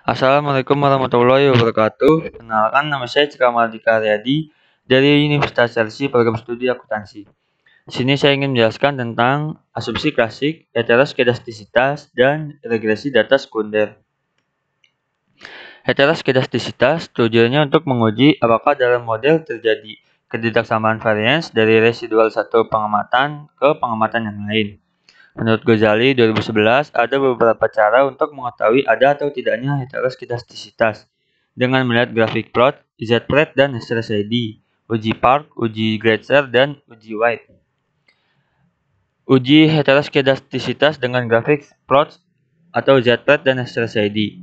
Assalamualaikum warahmatullahi wabarakatuh. Kenalkan, nama saya Cika Mardika Aryadi dari Universitas Chelsea Program Studi Akuntansi. Di sini saya ingin menjelaskan tentang asumsi klasik, heteroskedastisitas, dan regresi data sekunder. Heteroskedastisitas tujuannya untuk menguji apakah dalam model terjadi ketidaksamaan varians dari residual satu pengamatan ke pengamatan yang lain. Menurut Ghazali 2011, ada beberapa cara untuk mengetahui ada atau tidaknya heteroskedastisitas dengan melihat grafik plot, Z-Pret, dan hysteresis ID, uji Park, uji Greizer, dan uji White. Uji heteroskedastisitas dengan grafik plot atau Z-Pret dan hysteresis ID.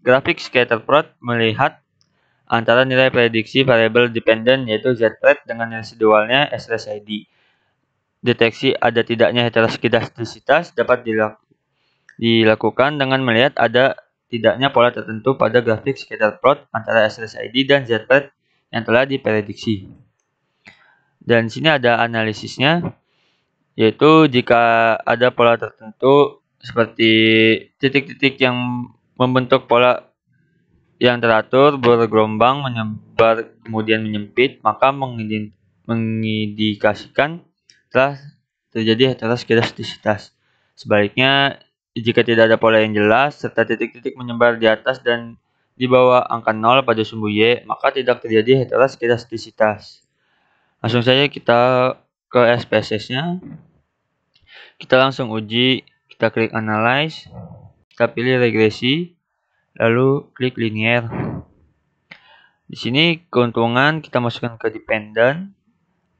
Grafik scatter plot melihat antara nilai prediksi variabel dependent yaitu Z-Pret dengan residualnya hysteresis ID. Deteksi ada tidaknya heteroskedastisitas dapat dilakukan dengan melihat ada tidaknya pola tertentu pada grafik scatter plot antara SSID dan Z-Pret yang telah diprediksi. Dan sini ada analisisnya, yaitu jika ada pola tertentu seperti titik-titik yang membentuk pola yang teratur bergelombang menyebar kemudian menyempit, maka mengindikasikan telah terjadi heteroskedastisitas. Sebaliknya, jika tidak ada pola yang jelas serta titik-titik menyebar di atas dan di bawah angka 0 pada sumbu Y, maka tidak terjadi heteroskedastisitas. Langsung saja kita ke SPSS-nya. Kita langsung uji, kita klik Analyze, kita pilih regresi, lalu klik Linear. Di sini keuntungan kita masukkan ke dependent,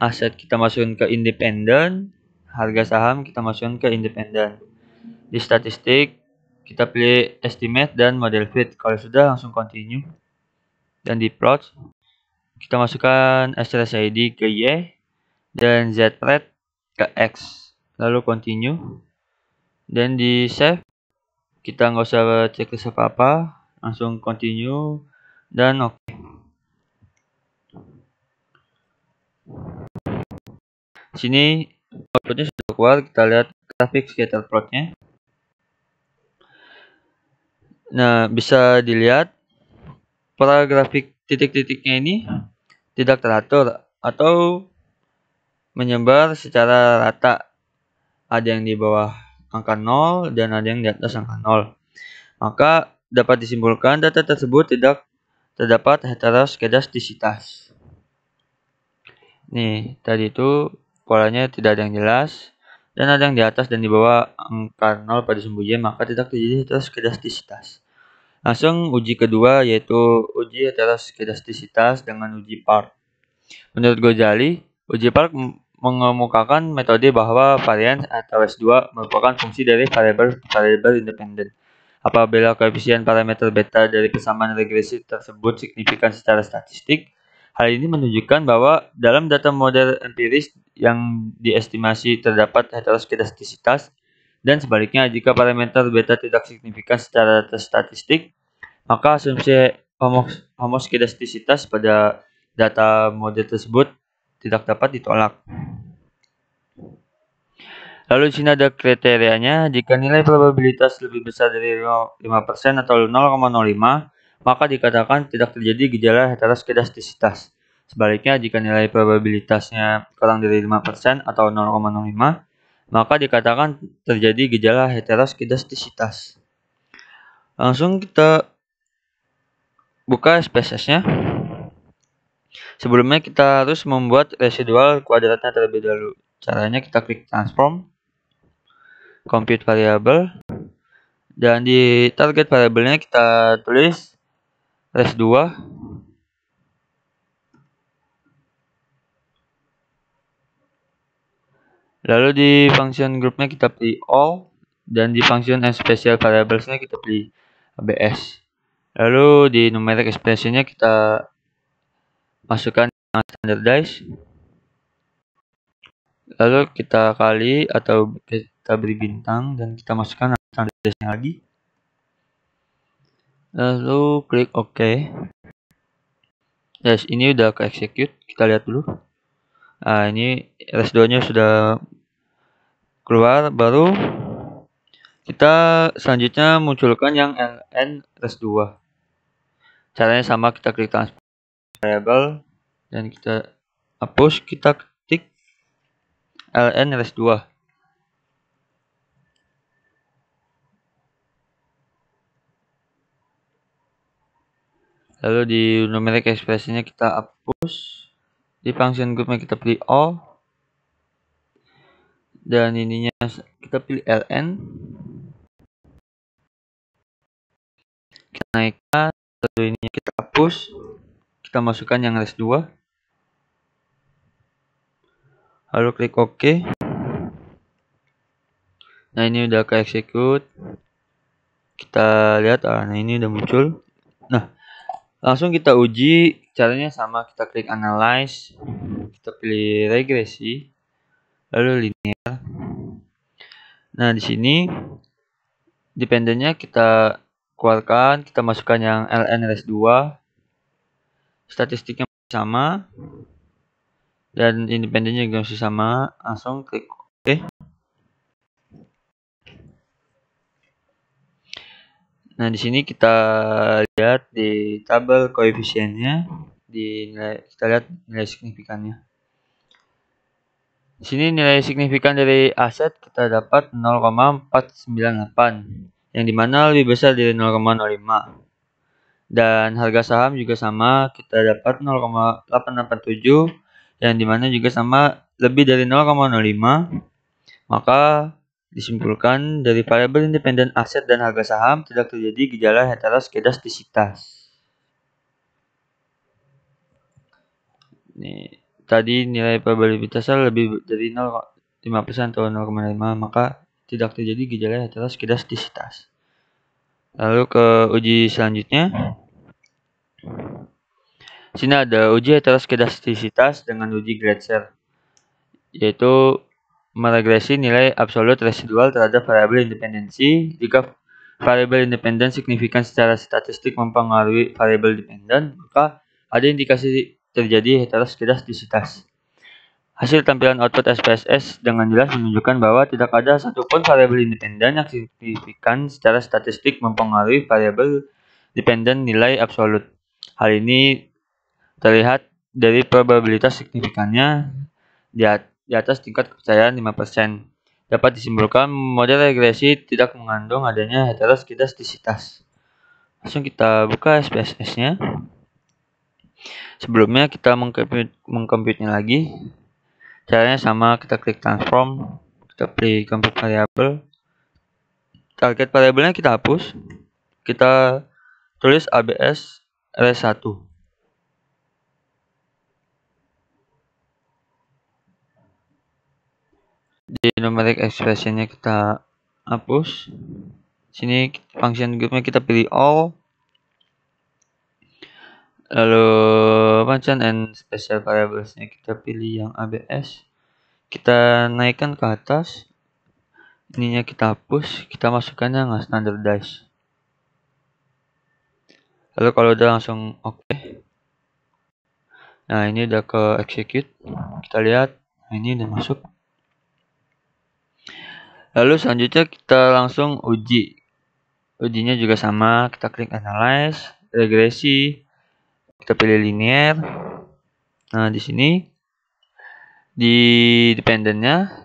aset kita masukkan ke independent, harga saham kita masukkan ke independent. Di statistik kita pilih estimate dan model fit. Kalau sudah langsung continue. Dan di plot kita masukkan SRS ID ke Y dan Z-Pret ke X. Lalu continue. Dan di save kita nggak usah checklist apa-apa, langsung continue dan oke. Sini outputnya sudah keluar, kita lihat grafik scatter plotnya. Nah, bisa dilihat para grafik titik-titiknya ini tidak teratur atau menyebar secara rata. Ada yang di bawah angka 0 dan ada yang di atas angka 0. Maka dapat disimpulkan data tersebut tidak terdapat heteroskedastisitas. Nih, tadi itu polanya tidak ada yang jelas dan ada yang di atas dan di bawah angka 0 pada sumbu Y, maka tidak terjadi heteroskedastisitas. Langsung uji kedua yaitu uji heteroskedastisitas dengan uji Park. Menurut Ghazali, uji Park mengemukakan metode bahwa varians atau S2 merupakan fungsi dari variabel independen. Apabila koefisien parameter beta dari persamaan regresi tersebut signifikan secara statistik, hal ini menunjukkan bahwa dalam data model empiris yang diestimasi terdapat heteroskedastisitas, dan sebaliknya jika parameter beta tidak signifikan secara statistik, maka asumsi homoskedastisitas pada data model tersebut tidak dapat ditolak. Lalu di sini ada kriterianya, jika nilai probabilitas lebih besar dari 5% atau 0,05, maka dikatakan tidak terjadi gejala heteroskedastisitas. Sebaliknya, jika nilai probabilitasnya kurang dari 5% atau 0,05, maka dikatakan terjadi gejala heteroskedastisitas. Langsung kita buka SPSS-nya. Sebelumnya kita harus membuat residual kuadratnya terlebih dahulu. Caranya kita klik transform, compute variable, dan di target variabelnya kita tulis res2. Lalu di function groupnya kita pilih all, dan di function special variablesnya kita pilih ABS. Lalu di numeric expressionnya kita masukkan standardize. Lalu kita kali atau kita beri bintang dan kita masukkan standardize lagi. Lalu klik OK. Yes, ini udah ke execute. Kita lihat dulu. Ini res2 nya sudah keluar. Baru Kita selanjutnya munculkan yang ln res 2. Caranya sama, kita klik transform variable dan kita hapus, kita ketik ln res 2. Lalu di numeric ekspresinya kita hapus, di function groupnya kita pilih all, dan ininya kita pilih ln, kita naikkan, lalu ini kita hapus, kita masukkan yang res 2, lalu klik OK. Nah, ini udah ke execute, kita lihat, nah ini udah muncul. Nah, langsung kita uji. Caranya sama, kita klik analyze, kita pilih regresi, lalu linear. Nah, di sini dependennya kita keluarkan, kita masukkan yang ln res 2, statistiknya sama, dan independennya juga masih sama. Langsung klik OK. Nah, di sini kita lihat di tabel koefisiennya, kita lihat nilai signifikannya. Di sini nilai signifikan dari aset kita dapat 0,498, yang dimana lebih besar dari 0,05. Dan harga saham juga sama, kita dapat 0,887, yang dimana juga sama lebih dari 0,05. Maka disimpulkan dari variabel independen aset dan harga saham tidak terjadi gejala heteroskedastisitas. Nih, tadi nilai probabilitasnya lebih dari 0,5% atau 0,5, maka tidak terjadi gejala heteroskedastisitas. Lalu ke uji selanjutnya. Sini ada uji heteroskedastisitas dengan uji Gretzer, yaitu meregresi nilai absolut residual terhadap variabel independensi. Jika variabel independen signifikan secara statistik mempengaruhi variabel dependen, maka ada indikasi terjadi heteroskedastisitas. Hasil tampilan output SPSS dengan jelas menunjukkan bahwa tidak ada satupun variabel independen yang signifikan secara statistik mempengaruhi variabel dependen nilai absolut. Hal ini terlihat dari probabilitas signifikannya di atas tingkat kepercayaan 5%. Dapat disimpulkan model regresi tidak mengandung adanya heteroskedastisitas. Langsung kita buka SPSS-nya. Sebelumnya kita mengcompute-nya lagi. Caranya sama, kita klik transform, kita pilih compute variable. Target variabelnya kita hapus. Kita tulis ABS res 1. Di numeric expressionnya kita hapus. Sini function groupnya kita pilih all, lalu function and special variablesnya kita pilih yang ABS, kita naikkan ke atas, ininya kita hapus, kita masukkan yang standardized. Lalu kalau udah langsung OK. Nah, ini udah ke execute, kita lihat, nah ini udah masuk. Lalu selanjutnya kita langsung uji. Ujinya juga sama, kita klik analyze, regresi, kita pilih linear. Nah, di sini di dependennya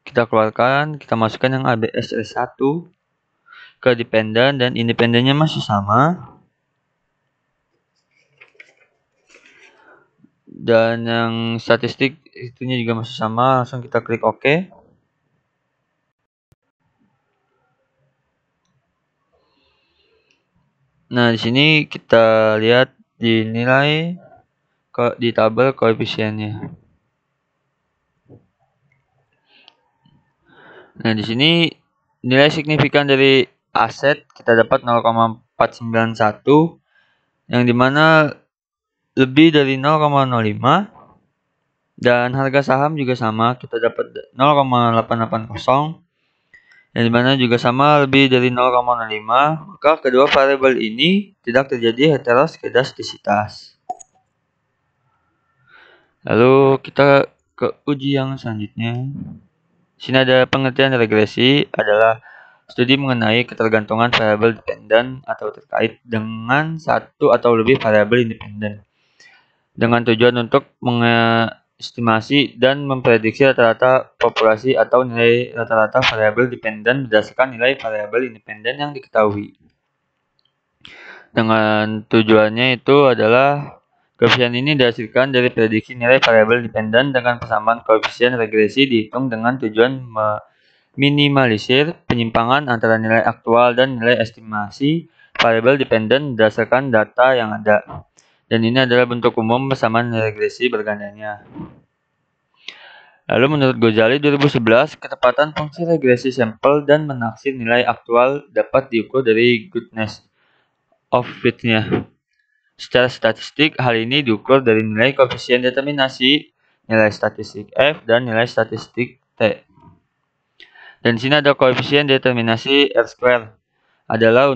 kita keluarkan, kita masukkan yang ABS res 1 ke dependen, dan independennya masih sama. Dan yang statistik itunya juga masih sama, langsung kita klik OK. Nah, di sini kita lihat di nilai di tabel koefisiennya. Nah, di sini nilai signifikan dari aset kita dapat 0,491, yang dimana lebih dari 0,05. Dan harga saham juga sama, kita dapat 0,880, yang dimana juga sama lebih dari 0,05. Maka kedua variabel ini tidak terjadi heteroskedastisitas. Lalu kita ke uji yang selanjutnya. Sini ada pengertian regresi adalah studi mengenai ketergantungan variabel dependen atau terkait dengan satu atau lebih variabel independen dengan tujuan untuk mengestimasi dan memprediksi rata-rata populasi atau nilai rata-rata variabel dependen berdasarkan nilai variabel independen yang diketahui. Dengan tujuannya itu adalah koefisien ini dihasilkan dari prediksi nilai variabel dependen dengan persamaan koefisien regresi dihitung dengan tujuan meminimalisir penyimpangan antara nilai aktual dan nilai estimasi variabel dependen berdasarkan data yang ada. Dan ini adalah bentuk umum persamaan regresi bergandanya. Lalu menurut Ghazali 2011, ketepatan fungsi regresi sampel dan menaksir nilai aktual dapat diukur dari goodness of fit-nya. Secara statistik, hal ini diukur dari nilai koefisien determinasi, nilai statistik F, dan nilai statistik T. Dan di sini ada koefisien determinasi R². Adalah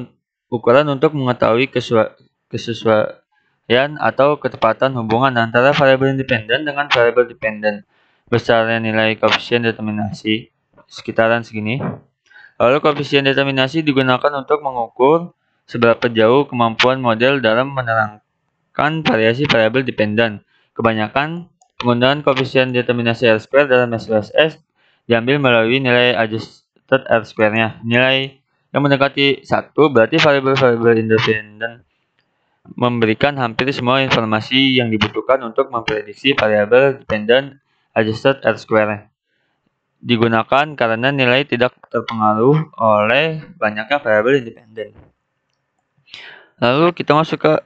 ukuran untuk mengetahui kesesuaian atau ketepatan hubungan antara variabel independen dengan variabel dependen. Besarnya nilai koefisien determinasi sekitaran segini. Lalu koefisien determinasi digunakan untuk mengukur seberapa jauh kemampuan model dalam menerangkan variasi variabel dependen. Kebanyakan penggunaan koefisien determinasi R² dalam SPSS diambil melalui nilai adjusted R²-nya. Nilai yang mendekati 1 berarti variabel-variabel independen memberikan hampir semua informasi yang dibutuhkan untuk memprediksi variabel dependen adjusted R². Digunakan karena nilai tidak terpengaruh oleh banyaknya variabel independen. Lalu kita masuk ke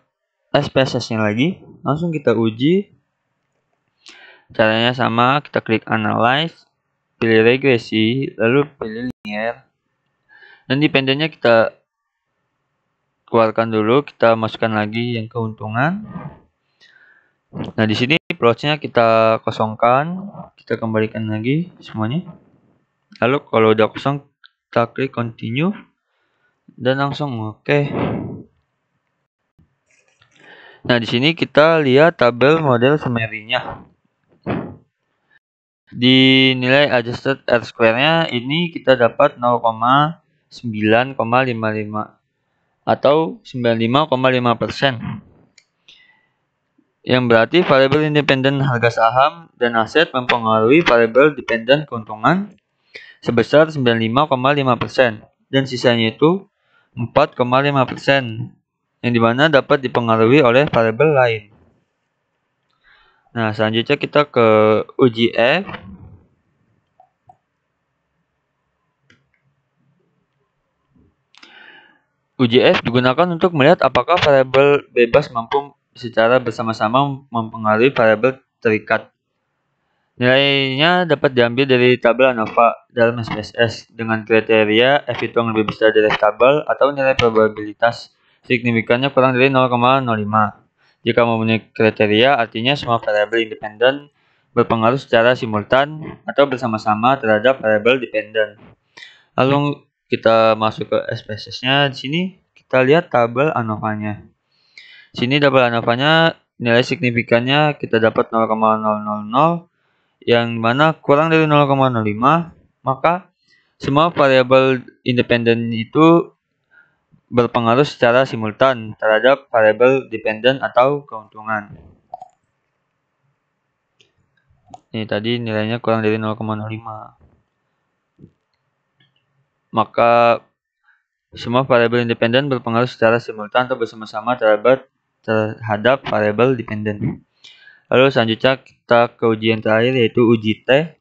SPSS-nya lagi, langsung kita uji. Caranya sama, kita klik analyze, pilih regresi, lalu pilih linear. Dan dependennya kita keluarkan dulu, kita masukkan lagi yang keuntungan. Nah, di sini plotnya kita kosongkan, kita kembalikan lagi semuanya. Lalu kalau udah kosong, kita klik continue dan langsung oke. Nah, di sini kita lihat tabel model summary-nya. Di nilai adjusted R²-nya ini kita dapat 0,9,55 atau 95,5%. Yang berarti variabel independen harga saham dan aset mempengaruhi variabel dependen keuntungan sebesar 95,5% dan sisanya itu 4,5% yang dimana dapat dipengaruhi oleh variabel lain. Nah, selanjutnya kita ke uji F. Uji F digunakan untuk melihat apakah variabel bebas mampu secara bersama-sama mempengaruhi variabel terikat. Nilainya dapat diambil dari tabel ANOVA dalam SPSS dengan kriteria F itu yang lebih besar dari F tabel atau nilai probabilitas signifikannya kurang dari 0,05. Jika memenuhi kriteria, artinya semua variabel independen berpengaruh secara simultan atau bersama-sama terhadap variabel dependen. Lalu kita masuk ke SPSS-nya. Di sini kita lihat tabel ANOVA-nya. Sini tabel ANOVA-nya nilai signifikannya kita dapat 0,000 yang mana kurang dari 0,05, maka semua variabel independen itu berpengaruh secara simultan terhadap variabel dependen atau keuntungan. Ini tadi nilainya kurang dari 0,05. Maka semua variabel independen berpengaruh secara simultan atau bersama-sama terhadap variabel dependen. Lalu selanjutnya kita ke ujian terakhir yaitu uji T,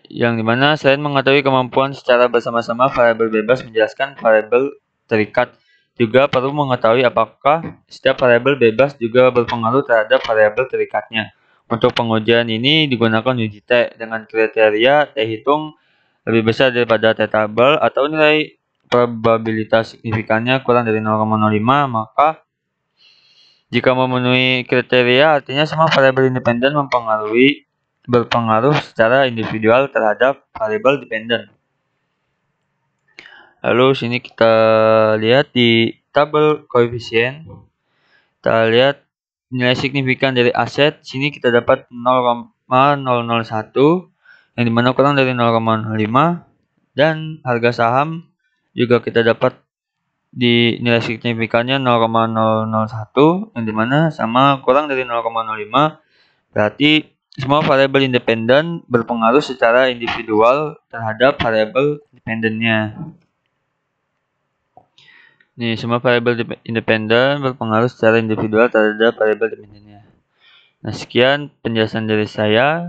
yang dimana selain mengetahui kemampuan secara bersama-sama variabel bebas menjelaskan variabel terikat, juga perlu mengetahui apakah setiap variabel bebas juga berpengaruh terhadap variabel terikatnya. Untuk pengujian ini digunakan uji T dengan kriteria T hitung lebih besar daripada T tabel atau nilai probabilitas signifikannya kurang dari 0,05, maka jika memenuhi kriteria artinya semua variabel independen berpengaruh secara individual terhadap variabel dependen. Lalu sini kita lihat di tabel koefisien, kita lihat nilai signifikan dari aset. Sini kita dapat 0,001 yang dimana kurang dari 0,05, dan harga saham juga kita dapat di nilai signifikannya 0,001, yang dimana sama kurang dari 0,05, berarti semua variabel independen berpengaruh secara individual terhadap variabel dependennya. Nih, semua variabel independen berpengaruh secara individual terhadap variabel dependennya. Nah, sekian penjelasan dari saya.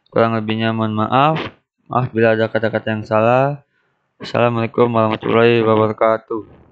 Kurang lebihnya mohon maaf. Maaf bila ada kata-kata yang salah. Assalamualaikum warahmatullahi wabarakatuh.